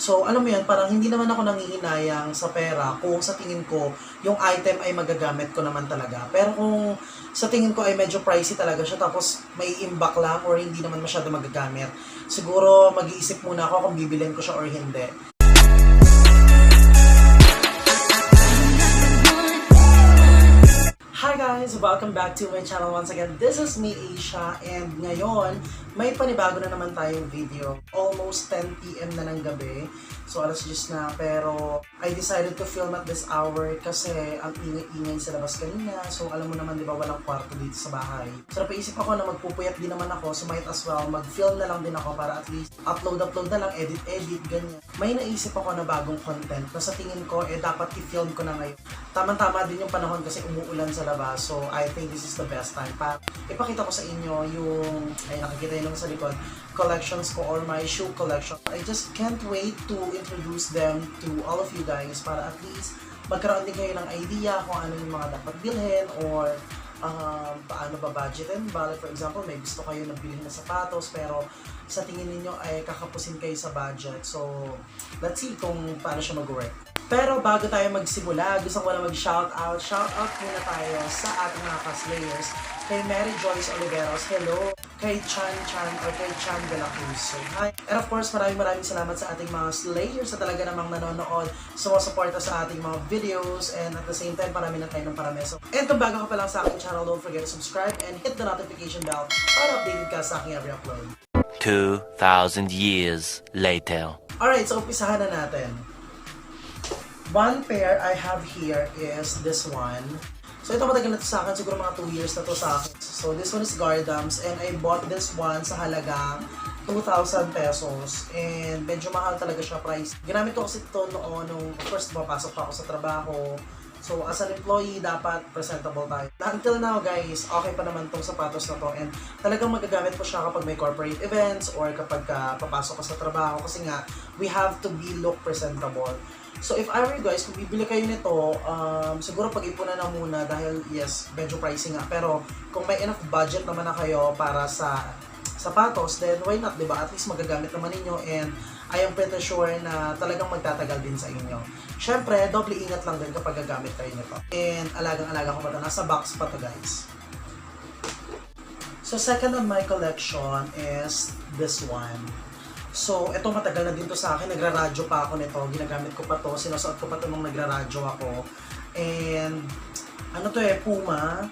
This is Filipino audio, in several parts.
So, alam mo yan, parang hindi naman ako nangihinayang sa pera kung sa tingin ko yung item ay magagamit ko naman talaga. Pero kung sa tingin ko ay medyo pricey talaga siya tapos may imbak lang or hindi naman masyado magagamit, siguro mag-iisip muna ako kung bibilin ko siya or hindi. Hi guys! Welcome back to my channel once again. This is me, Asia, and ngayon, may panibago na naman tayong video. Almost 10 PM na ng gabi. So, alas 10 na, pero I decided to film at this hour kasi ang ingay-ingay sa labas kanina. So, alam mo naman, di ba, walang kwarto dito sa bahay. So, napaisip ako na magpupuyat din naman ako, so might as well mag-film na lang din ako para at least upload na lang, edit, ganyan. May naisip ako na bagong content na sa tingin ko, dapat i-film ko na ngayon. Tamang-tama din yung panahon kasi umuulan sa labas. So, I think this is the best time. Ipakita ko sa inyo yung, ay nakikita yun lang sa likod, collections ko or my shoe collection. I just can't wait to introduce them to all of you guys para at least magkaroon din kayo ng idea kung ano yung mga dapat bilhin or paano ba budgetin. Bale, for example, may gusto kayo na bilhin na sapatos pero sa tingin ninyo ay kakapusin kayo sa budget. So, let's see kung paano siya mag-work. Pero bago tayo magsimula, gusto ko na mag-shoutout. Shoutout muna tayo sa ating mga ka-slayers. Kay Mary Joyce Oliveros, hello. Kay Chan or kay Chan de la Cruz. So, hi. And of course, maraming salamat sa ating mga slayers na talaga namang nanonood, sumusuporta sa ating mga videos, and at the same time, parami na tayo ng parameso. And kung bago ka pa lang sa aking channel, don't forget to subscribe and hit the notification bell para updated ka sa aking every upload. 2,000 years later. Alright, so umpisahan na natin. One pair I have here is this one. So ito matagal na to sa akin, siguro mga 2 years na to sa akin. So this one is Gardams and I bought this one sa halagang 2,000 pesos and medyo mahal talaga siya price. Ginamit ko kasi ito noon nung first mapasok pa ako sa trabaho. So as an employee, dapat presentable tayo. Until now guys, okay pa naman tong sapatos na to and talagang magagamit ko siya kapag may corporate events or kapag papasok ka sa trabaho kasi nga, we have to be look presentable. So if I were you guys, kung bibili kayo nito, siguro pag-ipunan na muna dahil yes, medyo pricey nga. Pero kung may enough budget naman na kayo para sa sapatos, then why not, diba? At least magagamit naman ninyo and I am pretty sure na talagang magtatagal din sa inyo. Syempre, doble ingat lang din kapag gagamit kayo nito. And alagang-alaga ko pa ito. Nasa box pa to guys. So second on my collection is this one. So, ito matagal na din to sa akin. Nagra-radyo pa ako nito. Ginagamit ko pa to. Sinusuot ko pa to nung nagra-radyo ako. And, ano to Puma.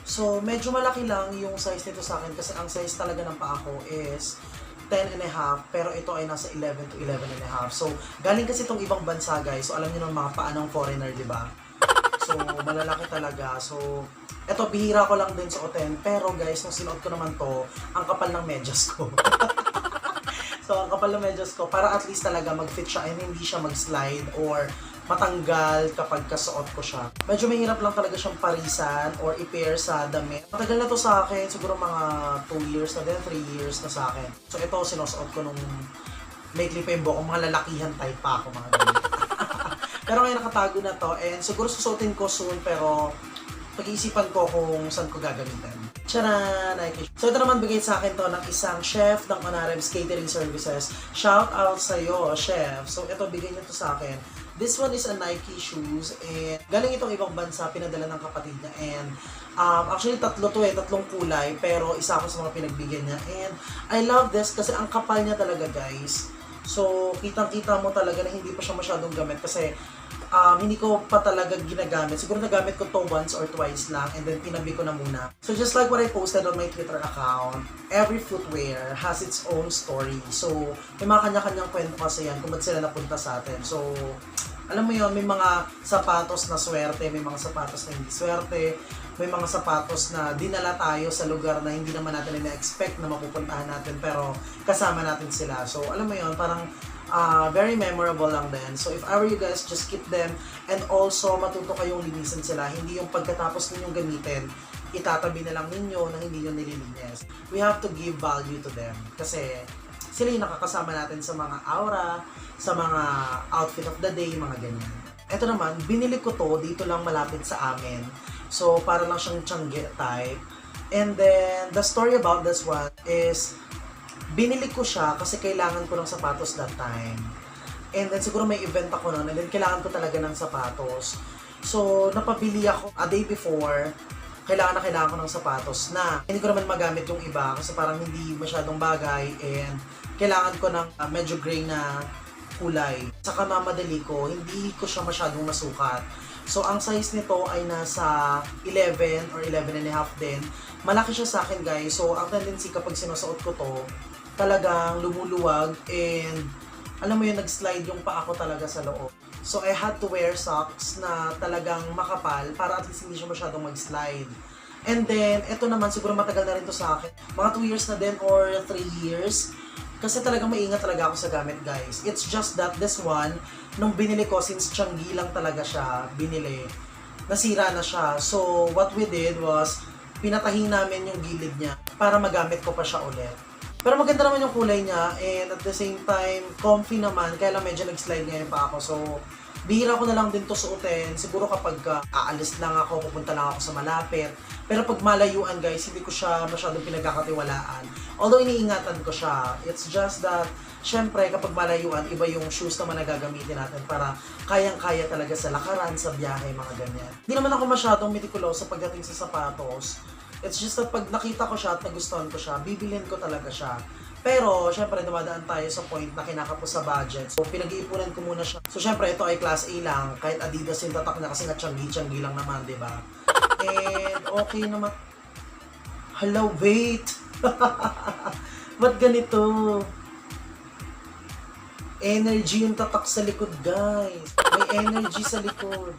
So, medyo malaki lang yung size nito sa akin kasi ang size talaga ng paa ko is 10.5 pero ito ay nasa 11 to 11.5. So, galing kasi itong ibang bansa guys. So, alam niyo ng mga paa ng foreigner, di ba? So, malalaki talaga. So, ito, bihira ko lang din suotin. Pero guys, nung sinuot ko naman to, ang kapal ng medyas ko. So, ang kapal ng medyas ko, para at least talaga mag-fit siya and hindi siya mag-slide or matanggal kapag kasuot ko siya. Medyo mahirap lang talaga siyang parisan or i-pair sa damit. Matagal na to sa akin, siguro mga 2 years na din, 3 years na sa akin. So, ito sinusuot ko nung lately pa yung buhok, mga lalakihan type pa ako, mga ganyan. Pero ngayon nakatago na to and siguro susuotin ko soon pero pag-iisipan ko kung saan ko gagamitin. Tcharan! So ito naman bigay sa akin to ng isang chef ng Onarebs Catering Services. Shout out sa iyo, chef. So ito bigay niya to sa akin. This one is a Nike shoes and galing itong ibang bansa, pinadala ng kapatid niya and actually tatlong kulay pero isa ako sa mga pinagbigyan niya and I love this kasi ang kapal niya talaga guys. So kitang-kita mo talaga na hindi pa siya masyadong gamit kasi hindi ko pa talaga ginagamit. Siguro nagamit ko to once or twice lang and then tinabi ko na muna. So just like what I posted on my Twitter account, every footwear has its own story. So may mga kanya-kanyang kwento kasi yan kung ba't sila napunta sa atin. So alam mo yon, may mga sapatos na swerte, may mga sapatos na hindi swerte, may mga sapatos na dinala tayo sa lugar na hindi naman natin ina-expect na mapupuntahan natin pero kasama natin sila. So alam mo yon, parang very memorable lang din. So if I were you guys, just keep them and also matuto kayong linisin sila. Hindi yung pagkatapos ninyong gamitin, itatabi na lang ninyo na hindi nyo nililinis. We have to give value to them kasi sila yung nakakasama natin sa mga aura, sa mga outfit of the day, mga ganyan. Ito naman, binili ko to dito lang malapit sa amin. So para lang siyang Tiangge type. And then the story about this one is binili ko siya kasi kailangan ko ng sapatos that time. And then siguro may event ako noon, and then kailangan ko talaga ng sapatos. So, napabili ako a day before, kailangan ko ng sapatos na hindi ko naman magamit yung iba kasi parang hindi masyadong bagay and kailangan ko ng medyo gray na kulay. Saka mamadali ko, hindi ko siya masyadong masukat. So, ang size nito ay nasa 11 or 11 and a half din. Malaki siya sa akin, guys. So, ang tendency kapag sinusuot ko to, talagang lumuluwag and alam mo yun, nag-slide yung paa ko talaga sa loob. So, I had to wear socks na talagang makapal para at least hindi siya masyadong mag-slide. And then, eto naman, siguro matagal na rin to sa akin. Mga 2 years na din or 3 years. Kasi talagang maingat talaga ako sa gamit, guys. It's just that this one, nung binili ko, since Changi lang talaga siya binili, nasira na siya. So, what we did was, pinatahin namin yung gilid niya para magamit ko pa siya ulit. Pero maganda naman yung kulay niya and at the same time, comfy naman. Kaya lang medyo nag-slide ngayon pa ako. So, bihira ko na lang din to suotin. Siguro kapag aalis lang ako, pupunta lang ako sa malapit. Pero pag malayuan, guys, hindi ko siya masyadong pinagkakatiwalaan. Although iniingatan ko siya, it's just that, syempre, kapag malayuan, iba yung shoes naman na gagamitin natin para kayang-kaya talaga sa lakaran, sa biyahe, mga ganyan. Hindi naman ako masyadong meticuloso pagdating sa sapatos. It's just that pag nakita ko siya at nagustuhan ko siya, bibilin ko talaga siya. Pero, syempre, dumadaan tayo sa point na kinakapos sa budget. So, pinag-iipunan ko muna siya. So, syempre, ito ay class A lang. Kahit Adidas yung tatak na kasi nga Changi lang naman, di ba? And, okay naman. Hello, wait! Ba't ganito? Energy yung tatak sa likod, guys. May energy sa likod.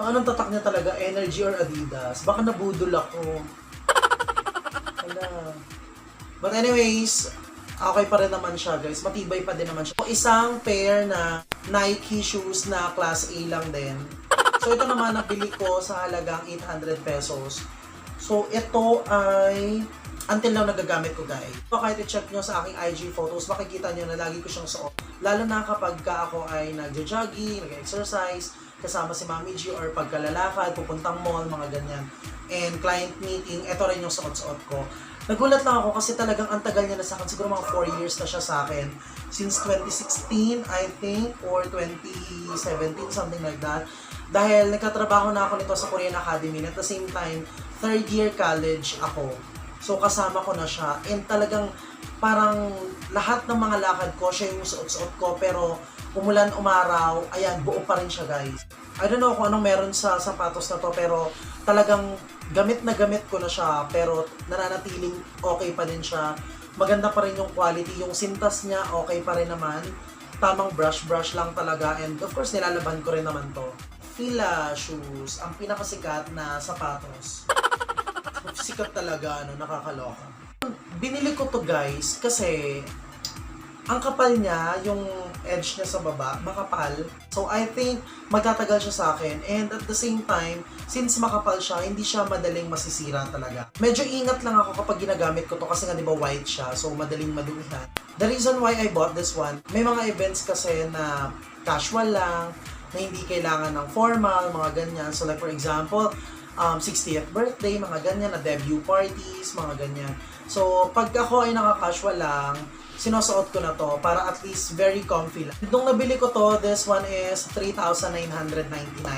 Anong tatak niya talaga? Energy or Adidas? Baka nabudol ako. Wala. But anyways, okay pa rin naman siya, guys. Matibay pa din naman siya. Isang pair na Nike shoes na class A lang din. So ito naman nabili ko sa halagang 800 pesos. So ito ay until now nagagamit ko, guys. So kahit i-check nyo sa aking IG photos, makikita nyo na lagi ko siyang suot. Lalo na kapag ako ay nagja-jogging, nag-exercise, kasama si Mami G or pagkalalakad, pupuntang mall, mga ganyan. And client meeting, ito rin yung suot-suot ko. Nagulat lang ako kasi talagang ang tagal niya na sa akin. Siguro mga 4 years na siya sa akin. Since 2016, I think, or 2017, something like that. Dahil nagkatrabaho na ako nito sa Korean Academy. And at the same time, 3rd year college ako. So kasama ko na siya. And talagang parang lahat ng mga lakad ko, siya yung suot-suot ko. Pero umulan, umaraw, ayan, buo pa rin siya, guys. I don't know kung anong meron sa sapatos na to, pero talagang gamit na gamit ko na siya, pero nananatiling okay pa din siya. Maganda pa rin yung quality, yung sintas niya okay pa rin naman. Tamang brush lang talaga, and of course nilalaban ko rin naman to. Fila shoes, ang pinakasikat na sapatos. Sikat talaga, nakakaloka. Binili ko to, guys, kasi ang kapal niya, yung edge niya sa baba, makapal. So, I think, magtatagal siya sa akin. And at the same time, since makapal siya, hindi siya madaling masisira talaga. Medyo ingat lang ako kapag ginagamit ko to kasi nga, di ba, white siya. So, madaling madumihan. The reason why I bought this one, may mga events kasi na casual lang, na hindi kailangan ng formal, mga ganyan. So, like for example, 60th birthday, mga ganyan, na debut parties, mga ganyan. So, pag ako ay naka-casual lang, sinusuot ko na to para at least very comfy lang. Nung nabili ko to, this one is 3,999.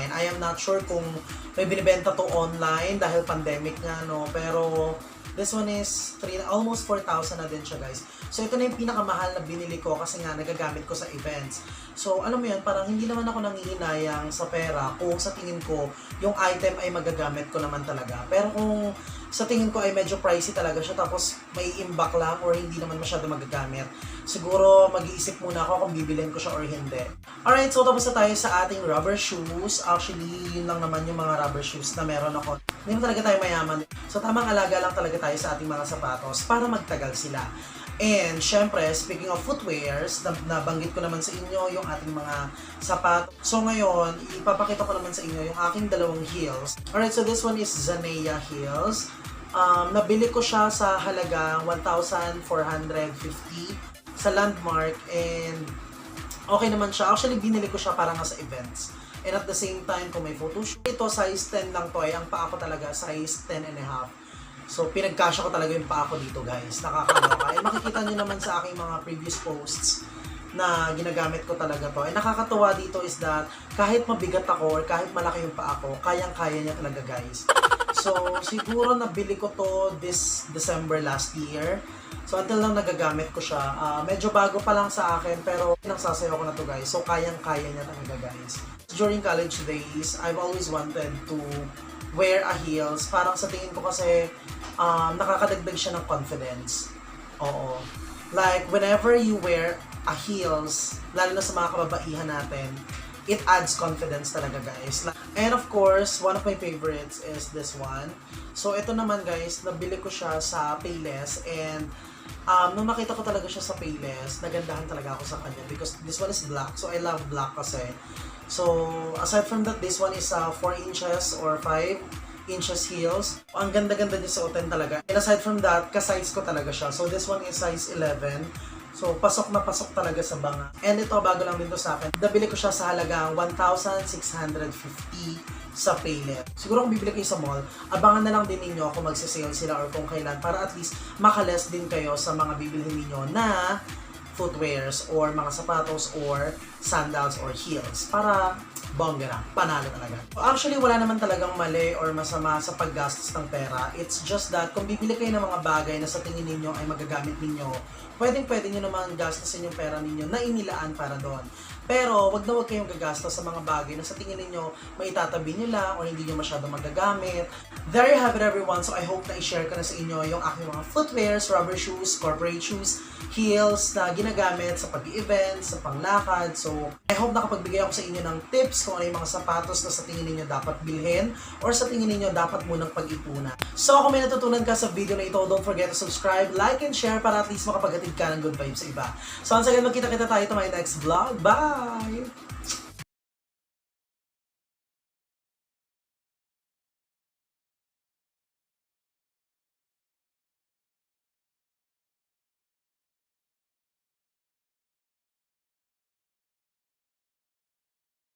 I am not sure kung may binibenta to online dahil pandemic nga, no? Pero this one is almost 4,000 na din siya, guys. So ito na yung pinakamahal na binili ko kasi nga nagagamit ko sa events. So alam mo yun, parang hindi naman ako nangihinayang sa pera kung sa tingin ko yung item ay magagamit ko naman talaga. Pero kung sa tingin ko ay medyo pricey talaga siya tapos may imbak lang or hindi naman masyado magagamit, siguro mag-iisip muna ako kung bibilhin ko siya or hindi. Alright, so tapos na tayo sa ating rubber shoes. Actually, yun lang naman yung mga rubber shoes na meron ako. Hindi naman talaga tayo mayaman. So tamang alaga lang talaga tayo sa ating mga sapatos para magtagal sila. And syempre, speaking of footwears, nabanggit ko naman sa inyo yung ating mga sapat. So ngayon, ipapakita ko naman sa inyo yung aking dalawang heels. Alright, so this one is Zanea heels. Nabili ko siya sa halagang 1,450 sa Landmark and okay naman siya. Actually, binili ko siya para nga sa events. And at the same time, kung may photoshoot, ito size 10 lang to ay ang paa ko talaga size 10 and a half. So, pinagkasya ko talaga yung paa ko dito, guys. Nakakaloka. And makikita nyo naman sa aking mga previous posts na ginagamit ko talaga to. And nakakatuwa dito is that kahit mabigat ako or kahit malaki yung paa ko, kayang-kaya niya talaga guys. So, siguro nabili ko to this December last year. So, until now nagagamit ko siya. Medyo bago pa lang sa akin, pero nagsasayaw ko na to guys. So, kayang-kaya niya talaga guys. During college days, I've always wanted to wear a heels. Parang sa tingin ko kasi, nakakadagdag siya ng confidence. Oo. Like, whenever you wear a heels, lalo na sa mga kababaihan natin, it adds confidence talaga guys. And of course, one of my favorites is this one. So ito naman guys, nabili ko siya sa Payless and nung nakita ko talaga siya sa Payless, nagandahan talaga ako sa kanya because this one is black. So I love black kasi. So aside from that, this one is 4 inches or 5 inches heels. Ang ganda-ganda niya suotin talaga. And aside from that, ka-size ko talaga siya. So this one is size 11. So, pasok na pasok talaga sa banga. And ito, bago lang din to sa akin. Nabili ko siya sa halagang 1,650 sa Payless. Siguro kung bibili kayo sa mall, abangan na lang din ninyo kung magsisale sila or kung kailan para at least makaless din kayo sa mga bibilhin ninyo na footwears or mga sapatos or sandals or heels para bongga na, panalo talaga. Actually, wala naman talagang mali or masama sa paggastos ng pera. It's just that kung bibili kayo ng mga bagay na sa tingin ninyo ay magagamit ninyo, pwede nyo naman gastusin yung pera ninyo na inilaan para doon. Pero, wag na wag kayong gagastos sa mga bagay na sa tingin ninyo maitatabi nyo lang o hindi nyo masyado magagamit. There you have it everyone. So, I hope na i-share ko na sa inyo yung aking mga footwears, rubber shoes, corporate shoes, heels na ginagamit sa pag-event, sa panglakad. So, I hope nakapagbigay ako sa inyo ng tips kung ano yung mga sapatos na sa tingin ninyo dapat bilhin or sa tingin ninyo dapat munang pag-ipunan. So, kung may natutunan ka sa video na ito, don't forget to subscribe, like, and share para at least makapagatid ka ng good vibes sa iba. So, once again, magkita-kita tayo to my next vlog. Bye!